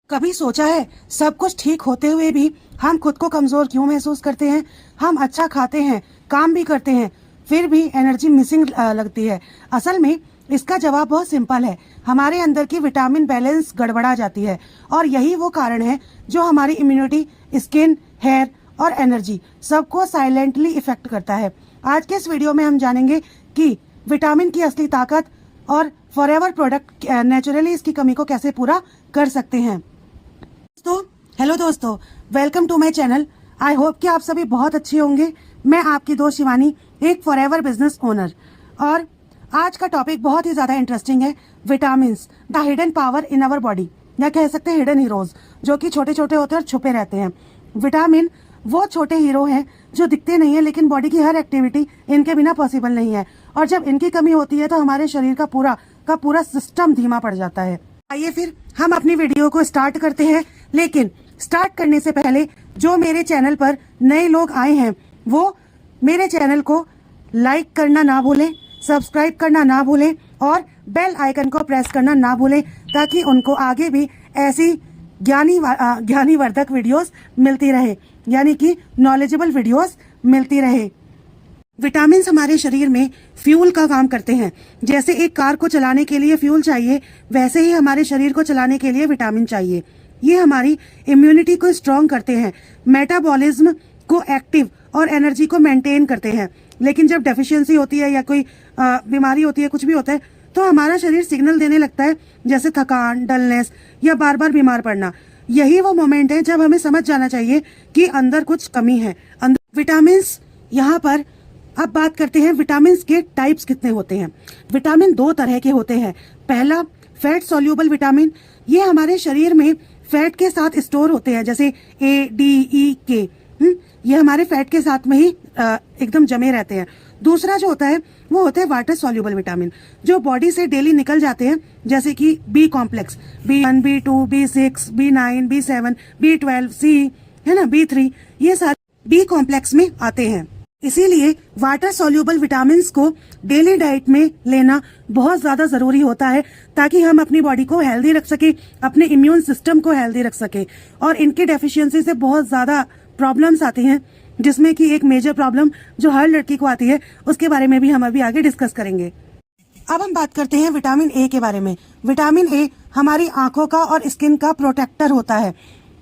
कभी सोचा है सब कुछ ठीक होते हुए भी हम खुद को कमजोर क्यों महसूस करते हैं? हम अच्छा खाते हैं, काम भी करते हैं, फिर भी एनर्जी मिसिंग लगती है। असल में इसका जवाब बहुत सिंपल है। हमारे अंदर की विटामिन बैलेंस गड़बड़ा जाती है और यही वो कारण है जो हमारी इम्यूनिटी, स्किन, हेयर और एनर्जी सबको साइलेंटली इफेक्ट करता है। आज के इस वीडियो में हम जानेंगे कि विटामिन की असली ताकत और फॉरएवर प्रोडक्ट नेचुरली इसकी कमी को कैसे पूरा कर सकते हैं। हेलो दोस्तों, welcome to my channel. I hope कि आप सभी बहुत अच्छे होंगे। मैं आपकी दोस्त शिवानी, एक फॉरएवर बिजनेस ओनर, और आज का टॉपिक बहुत ही ज्यादा इंटरेस्टिंग है। Vitamins, the hidden power in our body, या कह सकते हैं हिडन हीरोज, जो कि छोटे छोटे होते हैं और छुपे रहते हैं। विटामिन वो छोटे हीरो हैं जो दिखते नहीं है, लेकिन बॉडी की हर एक्टिविटी इनके बिना पॉसिबल नहीं है, और जब इनकी कमी होती है तो हमारे शरीर का पूरा सिस्टम धीमा पड़ जाता है। आइए फिर हम अपनी वीडियो को स्टार्ट करते हैं। लेकिन स्टार्ट करने से पहले जो मेरे चैनल पर नए लोग आए हैं वो मेरे चैनल को लाइक करना ना भूलें, सब्सक्राइब करना ना भूलें और बेल आइकन को प्रेस करना ना भूलें, ताकि उनको आगे भी ऐसी ज्ञानीवर्धक वीडियोस मिलती रहे, यानी कि नॉलेजेबल वीडियोस मिलती रहे। विटामिन हमारे शरीर में फ्यूल का काम करते हैं। जैसे एक कार को चलाने के लिए फ्यूल चाहिए, वैसे ही हमारे शरीर को चलाने के लिए विटामिन चाहिए। ये हमारी इम्यूनिटी को स्ट्रॉन्ग करते हैं, मेटाबॉलिज्म को एक्टिव और एनर्जी को मेंटेन करते हैं। लेकिन जब डेफिशिएंसी होती है या कोई बीमारी होती है, कुछ भी होता है, तो हमारा शरीर सिग्नल देने लगता है, जैसे थकान, डलनेस या बार बार बीमार पड़ना। यही वो मोमेंट है जब हमें समझ जाना चाहिए कि अंदर कुछ कमी है। विटामिन यहाँ पर अब बात करते हैं विटामिन के टाइप्स कितने होते हैं। विटामिन दो तरह के होते हैं। पहला, फैट सोल्यूबल विटामिन। ये हमारे शरीर में फैट के साथ स्टोर होते हैं, जैसे A, D, E, K। ये हमारे फैट के साथ में ही एकदम जमे रहते हैं। दूसरा जो होता है वो होते हैं वाटर सोल्यूबल विटामिन, जो बॉडी से डेली निकल जाते हैं, जैसे कि B complex, B1, B2, B6, B9, B7, B12, C, है ना, B3, ये सारे बी कॉम्प्लेक्स में आते हैं। इसीलिए वाटर सोल्यूबल विटामिन को डेली डाइट में लेना बहुत ज्यादा जरूरी होता है, ताकि हम अपनी बॉडी को हेल्दी रख सके, अपने इम्यून सिस्टम को हेल्दी रख सके। और इनकी डेफिशिएंसी से बहुत ज्यादा प्रॉब्लम्स आती हैं, जिसमें कि एक मेजर प्रॉब्लम जो हर लड़की को आती है, उसके बारे में भी हम अभी आगे डिस्कस करेंगे। अब हम बात करते हैं विटामिन ए के बारे में। विटामिन ए हमारी आंखों का और स्किन का प्रोटेक्टर होता है।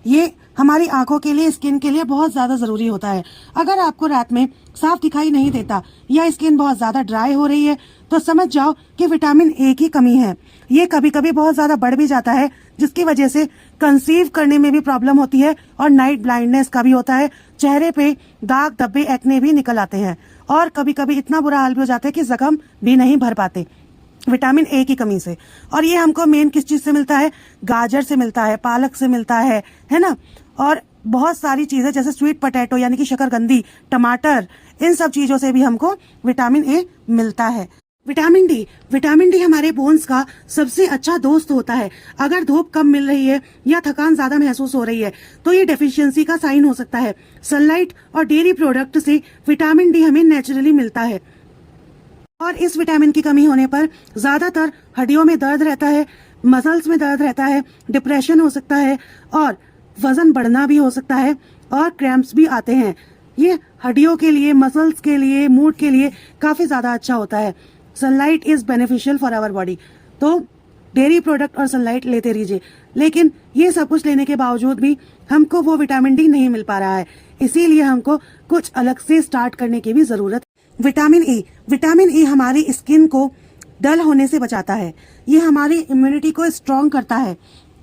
ये हमारी आंखों के लिए, स्किन के लिए बहुत ज्यादा जरूरी होता है। अगर आपको रात में साफ दिखाई नहीं देता या स्किन बहुत ज्यादा ड्राई हो रही है, तो समझ जाओ कि विटामिन ए की कमी है। ये कभी कभी बहुत ज्यादा बढ़ भी जाता है, जिसकी वजह से कंसीव करने में भी प्रॉब्लम होती है, और नाइट ब्लाइंडनेस का भी होता है। चेहरे पे दाग, धब्बे, एक्ने भी निकल आते हैं, और कभी कभी इतना बुरा हाल भी हो जाता है कि जख्म भी नहीं भर पाते विटामिन ए की कमी से। और ये हमको मेन किस चीज से मिलता है? गाजर से मिलता है, पालक से मिलता है ना, और बहुत सारी चीजें, जैसे स्वीट पोटैटो यानी कि शकरकंदी, टमाटर, इन सब चीजों से भी हमको विटामिन ए मिलता है। विटामिन डी हमारे बोन्स का सबसे अच्छा दोस्त होता है। अगर धूप कम मिल रही है या थकान ज्यादा महसूस हो रही है, तो ये डेफिशिएंसी का साइन हो सकता है। सनलाइट और डेयरी प्रोडक्ट से विटामिन डी हमें नेचुरली मिलता है, और इस विटामिन की कमी होने पर ज्यादातर हड्डियों में दर्द रहता है, मसल्स में दर्द रहता है, डिप्रेशन हो सकता है, और वजन बढ़ना भी हो सकता है, और क्रैम्प्स भी आते हैं। ये हड्डियों के लिए, मसल्स के लिए, मूड के लिए काफी ज्यादा अच्छा होता है। Sunlight is beneficial for our body. तो डेयरी प्रोडक्ट और सनलाइट लेते रहिए। लेकिन ये सब कुछ लेने के बावजूद भी हमको वो विटामिन डी नहीं मिल पा रहा है, इसीलिए हमको कुछ अलग से स्टार्ट करने की भी जरूरत है। विटामिन ए हमारी स्किन को डल होने से बचाता है। ये हमारी इम्यूनिटी को स्ट्रॉन्ग करता है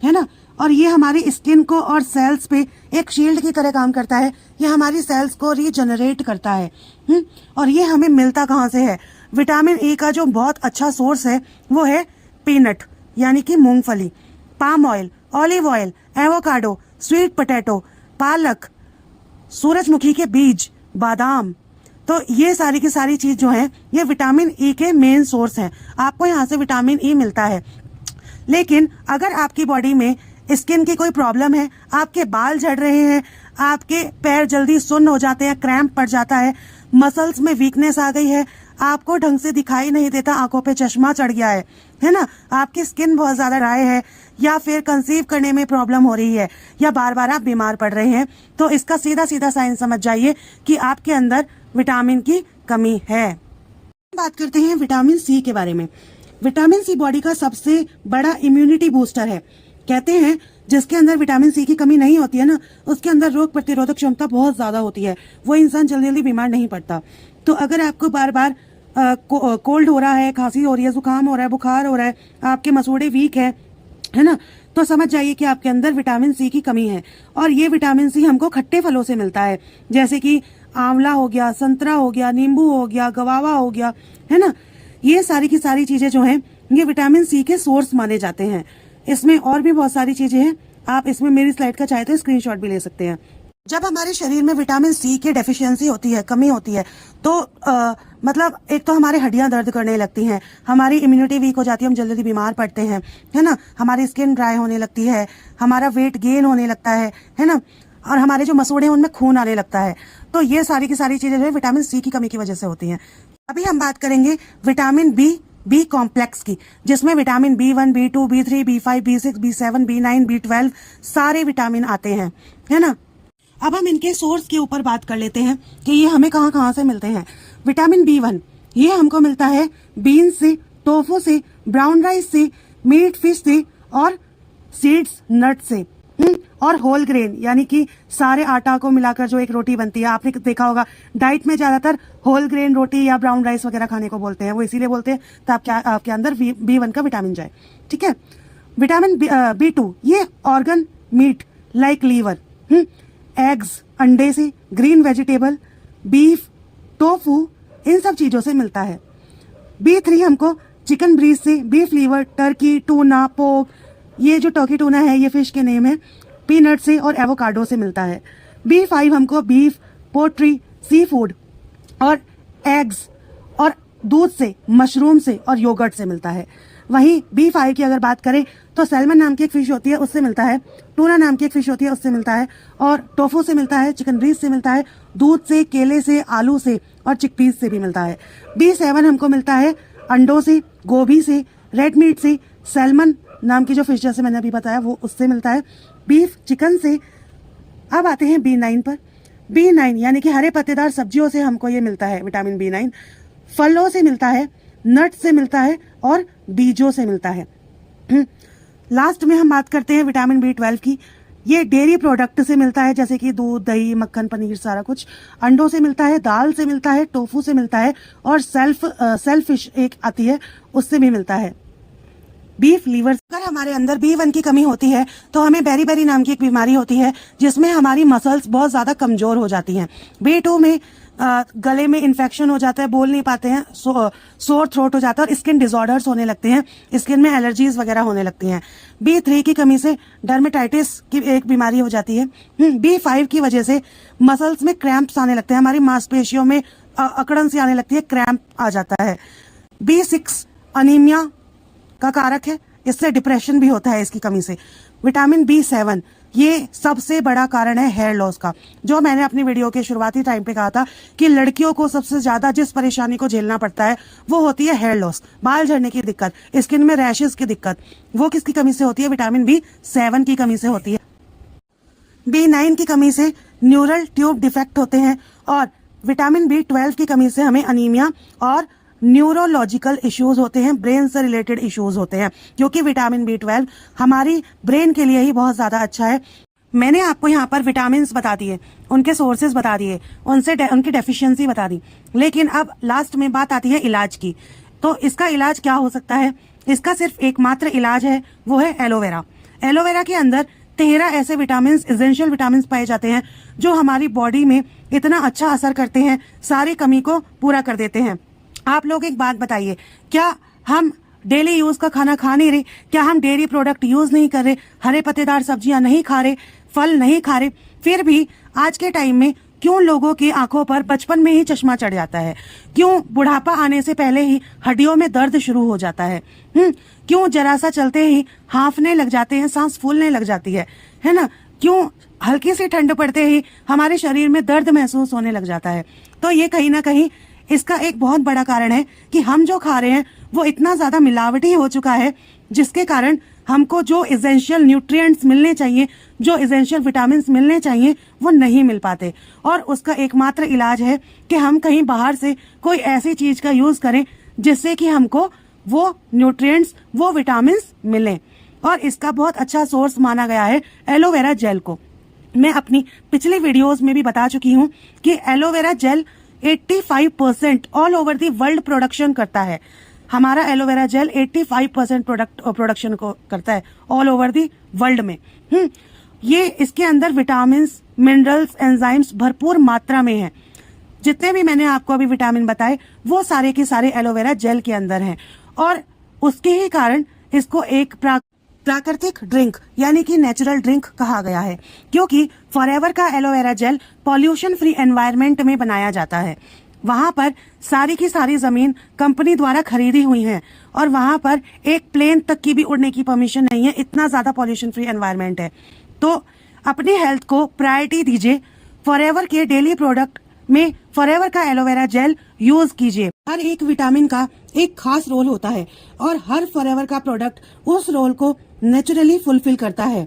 ना, और ये हमारी स्किन को और सेल्स पे एक शील्ड की तरह काम करता है। ये हमारी सेल्स को रीजनरेट करता है। और ये हमें मिलता कहाँ से है? विटामिन ए का जो बहुत अच्छा सोर्स है वो है पीनट, यानी कि मूंगफली, palm oil, olive oil, avocado, sweet potato, पालक, सूरजमुखी के बीज, बादाम। तो ये सारी की सारी चीज जो है, ये विटामिन ई के मेन सोर्स हैं। आपको यहाँ से विटामिन ई मिलता है। लेकिन अगर आपकी बॉडी में स्किन की कोई प्रॉब्लम है, आपके बाल झड़ रहे हैं, आपके पैर जल्दी सुन्न हो जाते हैं, क्रैम्प पड़ जाता है, मसल्स में वीकनेस आ गई है, आपको ढंग से दिखाई नहीं देता, आंखों पे चश्मा चढ़ गया है ना, आपकी स्किन बहुत ज्यादा ड्राई है, या फिर कंसीव करने में प्रॉब्लम हो रही है, या बार बार आप बीमार पड़ रहे हैं, तो इसका सीधा सीधा साइन समझ जाइए कि आपके अंदर विटामिन की कमी है। बात करते हैं विटामिन सी के बारे में। विटामिन सी बॉडी का सबसे बड़ा इम्यूनिटी बूस्टर है। कहते हैं जिसके अंदर विटामिन सी की कमी नहीं होती है ना, उसके अंदर रोग प्रतिरोधक क्षमता बहुत ज्यादा होती है, वो इंसान जल्दी जल्दी बीमार नहीं पड़ता। तो अगर आपको बार बार कोल्ड हो रहा है, खांसी हो रही है, जुकाम हो रहा है, बुखार हो रहा है, आपके मसूड़े वीक है ना, तो समझ जाइए कि आपके अंदर विटामिन सी की कमी है। और ये विटामिन सी हमको खट्टे फलों से मिलता है, जैसे कि आंवला हो गया, संतरा हो गया, नींबू हो गया, गवावा हो गया, है ना। ये सारी की सारी चीजें जो हैं ये विटामिन सी के सोर्स माने जाते हैं। इसमें और भी बहुत सारी चीजें हैं, आप इसमें मेरी स्लाइड का चाहे तो स्क्रीनशॉट भी ले सकते हैं। जब हमारे शरीर में विटामिन सी की डेफिशिएंसी होती है, कमी होती है, तो मतलब एक तो हमारे हड्डियां दर्द करने लगती हैं, हमारी इम्यूनिटी वीक हो जाती है, हम जल्दी जल्दी बीमार पड़ते हैं, है ना, हमारी स्किन ड्राई होने लगती है, हमारा वेट गेन होने लगता है ना, और हमारे जो मसूड़े हैं उनमें खून आने लगता है। तो ये सारी की सारी चीजें जो है विटामिन सी की कमी की वजह से होती हैं। अभी हम बात करेंगे विटामिन बी कॉम्प्लेक्स की, जिसमें vitamin B1, B2, B3, B5, B6, B7, B9, B12 सारे विटामिन आते हैं, है ना। अब हम इनके सोर्स के ऊपर बात कर लेते हैं कि ये हमें कहाँ कहाँ से मिलते हैं। विटामिन B1 ये हमको मिलता है बीन से, टोफू से, ब्राउन राइस से, मीट फिश से और सीड्स नट से, और होल ग्रेन यानी कि सारे आटा को मिलाकर जो एक रोटी बनती है। आपने देखा होगा डाइट में ज्यादातर होल ग्रेन रोटी या ब्राउन राइस वगैरह खाने को बोलते हैं, वो इसीलिए बोलते हैं तो आपके अंदर B1 का विटामिन जाए, ठीक है। विटामिन B2 ये organ meat like liver, eggs अंडे से, ग्रीन वेजिटेबल, बीफ, टोफू, इन सब चीजों से मिलता है। B3 हमको चिकन ब्रीज से, beef liver, turkey, tuna, pork, ये जो टर्की टूना है ये फिश के नेम है, पीनट से और एवोकाडो से मिलता है। B5 हमको बीफ, पोल्ट्री, सी फूड और एग्स और दूध से, मशरूम से और योगर्ट से मिलता है। वहीं B5 की अगर बात करें तो सैल्मन नाम की एक फिश होती है उससे मिलता है, टूना नाम की एक फिश होती है उससे मिलता है, और टोफू से मिलता है, चिकन ब्रीज से मिलता है, दूध से, केले से, आलू से और चिकपीस से भी मिलता है। B7 हमको मिलता है अंडों से, गोभी से, रेड मीट से, सैल्मन नाम की जो फिश जैसे मैंने अभी बताया वो उससे मिलता है, बीफ, चिकन से। अब आते हैं B9 पर। B9 यानी कि हरे पत्तेदार सब्जियों से हमको ये मिलता है विटामिन B9, फलों से मिलता है, नट से मिलता है और बीजों से मिलता है। लास्ट में हम बात करते हैं विटामिन B12 की। ये डेयरी प्रोडक्ट से मिलता है, जैसे कि दूध, दही, मक्खन, पनीर, सारा कुछ। अंडों से मिलता है, दाल से मिलता है, टोफू से मिलता है और सेल्फिश एक आती है उससे भी मिलता है। Beef liver. अगर हमारे अंदर B1 की कमी होती है तो हमें बेरी नाम की एक बीमारी होती है जिसमें हमारी मसल्स बहुत ज्यादा कमजोर हो जाती हैं। B2 में गले में इन्फेक्शन हो जाता है, बोल नहीं पाते हैं, सोर थ्रोट हो जाता है और स्किन डिसऑर्डर्स होने लगते हैं, स्किन में एलर्जीज वगैरह होने लगती हैं। B3 की कमी से डर्मेटाइटिस की एक बीमारी हो जाती है। B5 की वजह से मसल्स में क्रैम्प्स आने लगते हैं, हमारी मांसपेशियों में अकड़न सी आने लगती है, क्रैम्प आ जाता है। B6 अनीमिया का कारक है, इससे डिप्रेशन भी होता है इसकी कमी से। विटामिन B7 ये सबसे बड़ा कारण है हेयर लॉस का, जो मैंने अपनी वीडियो के शुरुआती टाइम पे कहा था कि लड़कियों को सबसे ज्यादा जिस परेशानी को झेलना पड़ता है वो होती है हेयर लॉस, बाल झड़ने की दिक्कत, स्किन में रैशेस की दिक्कत। वो किसकी कमी से होती है? विटामिन B7 की कमी से होती है। B9 की कमी से न्यूरल ट्यूब डिफेक्ट होते हैं और विटामिन B12 की कमी से हमें अनीमिया और न्यूरोलॉजिकल इश्यूज होते हैं, ब्रेन से रिलेटेड इश्यूज होते हैं, क्योंकि विटामिन B12 हमारी ब्रेन के लिए ही बहुत ज्यादा अच्छा है। मैंने आपको यहाँ पर विटामिन बता दिए, उनके सोर्सेज बता दिए, उनकी डेफिशिएंसी बता दी, लेकिन अब लास्ट में बात आती है इलाज की। तो इसका इलाज क्या हो सकता है? इसका सिर्फ एकमात्र इलाज है, वो है एलोवेरा। एलोवेरा के अंदर 13 ऐसे विटामिन, एसेंशियल विटामिन पाए जाते हैं जो हमारी बॉडी में इतना अच्छा असर करते हैं, सारी कमी को पूरा कर देते हैं। आप लोग एक बात बताइए, क्या हम डेली यूज का खाना खा नहीं रहे? क्या हम डेयरी प्रोडक्ट यूज नहीं कर रहे? हरे पत्तेदार सब्जियां नहीं खा रहे? फल नहीं खा रहे? फिर भी आज के टाइम में क्यों लोगों की आंखों पर बचपन में ही चश्मा चढ़ जाता है? क्यों बुढ़ापा आने से पहले ही हड्डियों में दर्द शुरू हो जाता है? क्यों जरा सा चलते ही हांफने लग जाते हैं, सांस फूलने लग जाती है ना? क्यों हल्की सी ठंड पड़ते ही हमारे शरीर में दर्द महसूस होने लग जाता है? तो ये कहीं ना कहीं इसका एक बहुत बड़ा कारण है कि हम जो खा रहे हैं वो इतना ज्यादा मिलावटी हो चुका है, जिसके कारण हमको जो एसेंशियल न्यूट्रिएंट्स मिलने चाहिए, जो एसेंशियल विटामिन्स मिलने चाहिए, वो नहीं मिल पाते। और उसका एकमात्र इलाज है कि हम कहीं बाहर से कोई ऐसी चीज का यूज करें जिससे कि हमको वो न्यूट्रिएंट्स, वो विटामिन्स मिलें। और इसका बहुत अच्छा सोर्स माना गया है एलोवेरा जेल को। मैं अपनी पिछली वीडियोस में भी बता चुकी हूँ कि aloe vera gel 85% all over the world production करता है। हमारा एलोवेरा जेल 85% प्रोडक्शन को करता है ऑल ओवर दी वर्ल्ड में। ये इसके अंदर विटामिन, मिनरल्स, एंजाइम्स भरपूर मात्रा में है। जितने भी मैंने आपको अभी विटामिन बताए वो सारे के सारे एलोवेरा जेल के अंदर हैं। और उसके ही कारण इसको एक प्राकृतिक ड्रिंक यानी कि नेचुरल ड्रिंक कहा गया है, क्योंकि फॉरएवर का aloe vera gel pollution free environment में बनाया जाता है। वहां पर सारी की सारी जमीन कंपनी द्वारा खरीदी हुई है और वहां पर एक प्लेन तक की भी उड़ने की परमिशन नहीं है, इतना ज्यादा पॉल्यूशन फ्री एनवायरनमेंट है। तो अपनी हेल्थ को प्रायोरिटी दीजिए। फॉरएवर के डेली प्रोडक्ट में फॉरएवर का एलोवेरा जेल यूज कीजिए। हर एक विटामिन का एक खास रोल होता है और हर फॉरएवर का प्रोडक्ट उस रोल को नेचुरली फुलफिल करता है।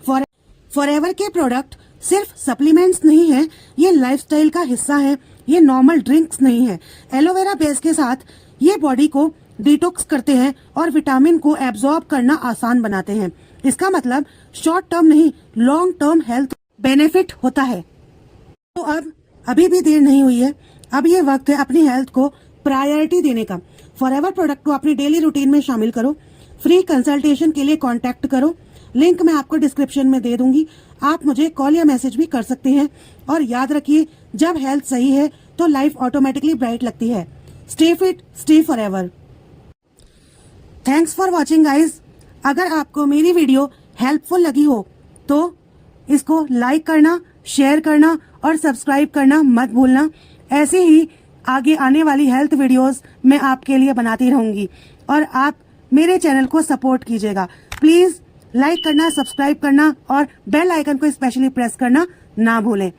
फॉरएवर के प्रोडक्ट सिर्फ सप्लीमेंट्स नहीं है, ये लाइफस्टाइल का हिस्सा है, ये नॉर्मल ड्रिंक्स नहीं है। एलोवेरा बेस के साथ ये बॉडी को डिटॉक्स करते हैं और विटामिन को एब्जॉर्ब करना आसान बनाते हैं। इसका मतलब शॉर्ट टर्म नहीं, लॉन्ग टर्म हेल्थ बेनिफिट होता है। तो अब अभी भी देर नहीं हुई है, अब ये वक्त है अपनी हेल्थ को प्रायोरिटी देने का। फॉरएवर प्रोडक्ट को अपनी डेली रूटीन में शामिल करो। फ्री कंसल्टेशन के लिए कांटेक्ट करो, लिंक मैं आपको डिस्क्रिप्शन में दे दूंगी। आप मुझे कॉल या मैसेज भी कर सकते हैं। और याद रखिए, जब हेल्थ सही है तो लाइफ ऑटोमेटिकली ब्राइट लगती है। Stay fit, stay forever. Thanks for watching guys. अगर आपको मेरी वीडियो हेल्पफुल लगी हो तो इसको लाइक करना, शेयर करना और सब्सक्राइब करना मत भूलना। ऐसे ही आगे आने वाली हेल्थ वीडियोस मैं आपके लिए बनाती रहूंगी और आप मेरे चैनल को सपोर्ट कीजिएगा। प्लीज लाइक करना, सब्सक्राइब करना और बेल आइकन को स्पेशली प्रेस करना ना भूलें।